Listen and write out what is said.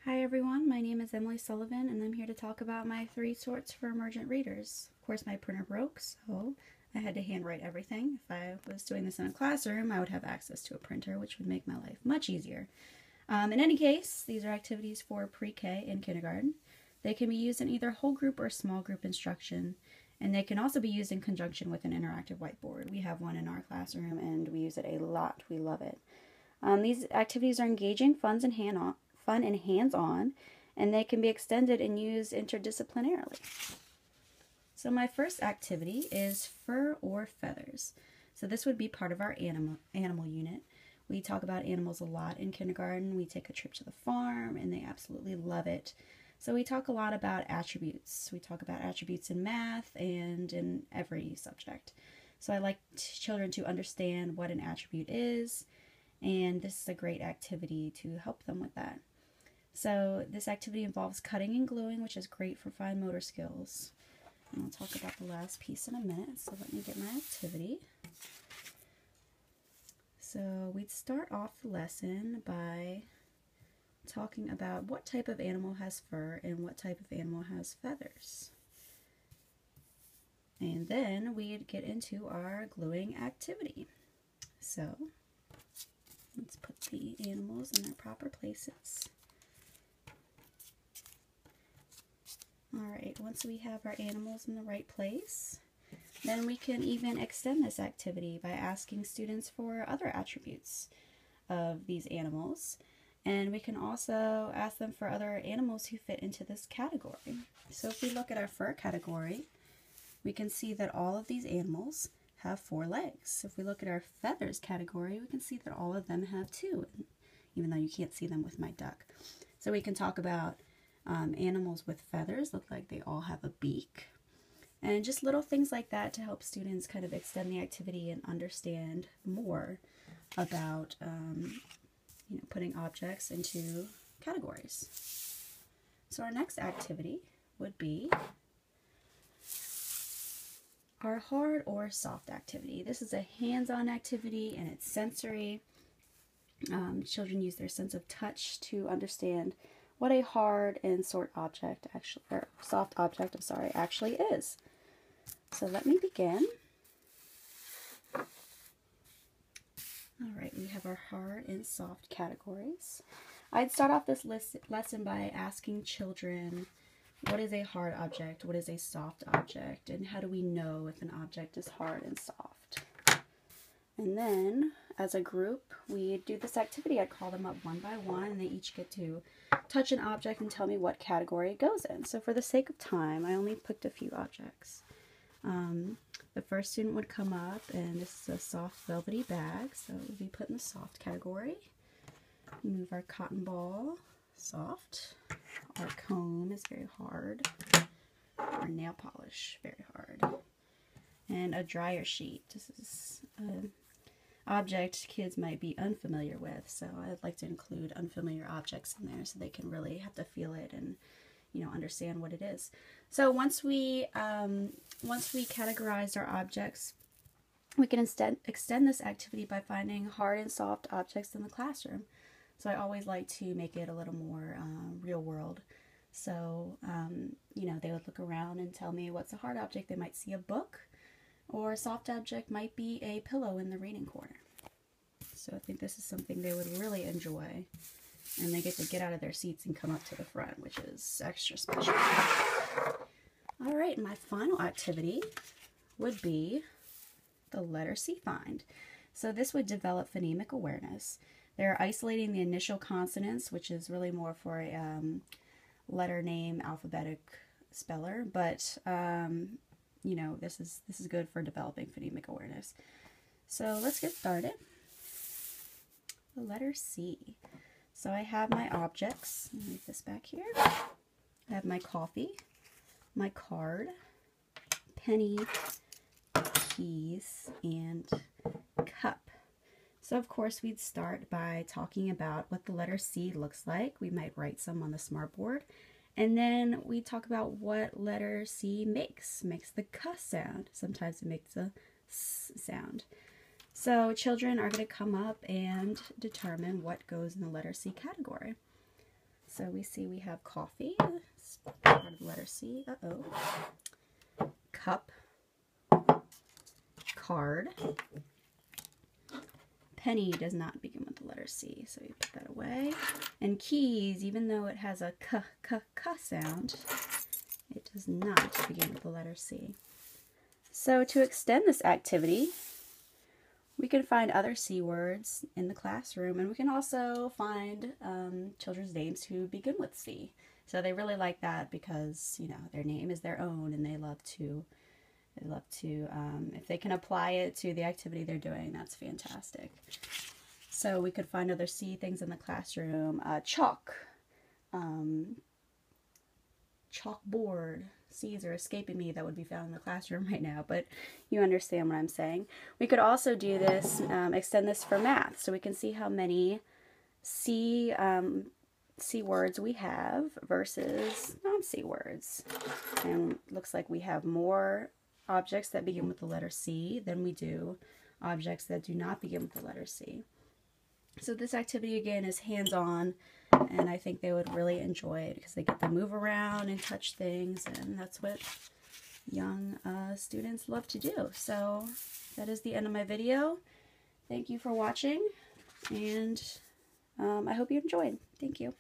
Hi everyone, my name is Emily Sullivan and I'm here to talk about my 3 sorts for emergent readers. Of course my printer broke, so I had to handwrite everything. If I was doing this in a classroom, I would have access to a printer, which would make my life much easier. In any case, these are activities for pre-K and kindergarten. They can be used in either whole group or small group instruction, and they can also be used in conjunction with an interactive whiteboard. We have one in our classroom and we use it a lot. We love it. These activities are engaging, fun and hands-on, and they can be extended and used interdisciplinarily. So my first activity is fur or feathers. So this would be part of our animal unit. We talk about animals a lot in kindergarten. We take a trip to the farm and they absolutely love it. So we talk a lot about attributes. We talk about attributes in math and in every subject. So I like children to understand what an attribute is, and this is a great activity to help them with that. So this activity involves cutting and gluing, which is great for fine motor skills. And I'll talk about the last piece in a minute, so let me get my activity. So we'd start off the lesson by talking about what type of animal has fur and what type of animal has feathers. And then we'd get into our gluing activity. So let's put the animals in their proper places. Alright, once we have our animals in the right place, then we can even extend this activity by asking students for other attributes of these animals. And we can also ask them for other animals who fit into this category. So if we look at our fur category, we can see that all of these animals have 4 legs. If we look at our feathers category, we can see that all of them have 2, even though you can't see them with my duck. So we can talk about animals with feathers, look like they all have a beak, and just little things like that to help students kind of extend the activity and understand more about putting objects into categories. So our next activity would be our hard or soft activity. This is a hands-on activity and it's sensory. Children use their sense of touch to understand what a hard and soft object actually is. So let me begin. Alright, we have our hard and soft categories. I'd start off this lesson by asking children, what is a hard object, what is a soft object, and how do we know if an object is hard and soft? And then, as a group, we do this activity. I'd call them up one by one, and they each get to touch an object and tell me what category it goes in. So for the sake of time, I only picked a few objects. The first student would come up, and this is a soft velvety bag, so it would be put in the soft category. Move our cotton ball, soft. Our comb is very hard. Our nail polish, very hard. And a dryer sheet. This is an object kids might be unfamiliar with, so I'd like to include unfamiliar objects in there so they can really have to feel it and understand what it is. So once we categorize our objects, we can extend this activity by finding hard and soft objects in the classroom. So I always like to make it a little more real world. So they would look around and tell me what's a hard object. They might see a book, or a soft object might be a pillow in the reading corner. So I think this is something they would really enjoy. And they get to get out of their seats and come up to the front, which is extra special. Alright, my final activity would be the letter C find. So this would develop phonemic awareness. They're isolating the initial consonants, which is really more for a letter name alphabetic speller, but this is good for developing phonemic awareness. So let's get started. The letter C. So I have my objects. Let me move this back here. I have my coffee, my card, penny, keys, and cup. So of course we'd start by talking about what the letter C looks like. We might write some on the smartboard. And then we talk about what letter C makes. Makes the K sound. Sometimes it makes a S sound. So children are going to come up and determine what goes in the letter C category. So we see we have coffee, that's part of the letter C, cup, card. Penny does not begin with the letter C, so you put that away. And keys, even though it has a k sound, it does not begin with the letter C. So to extend this activity, we can find other C words in the classroom, and we can also find children's names who begin with C. So they really like that because, you know, their name is their own, and they love to, if they can apply it to the activity they're doing, that's fantastic. So we could find other C things in the classroom. Chalk, chalkboard. C's are escaping me that would be found in the classroom right now, but you understand what I'm saying. We could also do this, extend this for math, so we can see how many C words we have versus non-C words. And it looks like we have more objects that begin with the letter C than we do objects that do not begin with the letter C. So this activity again is hands-on, and I think they would really enjoy it because they get to move around and touch things, and that's what young students love to do. So that is the end of my video. Thank you for watching, and I hope you enjoyed. Thank you.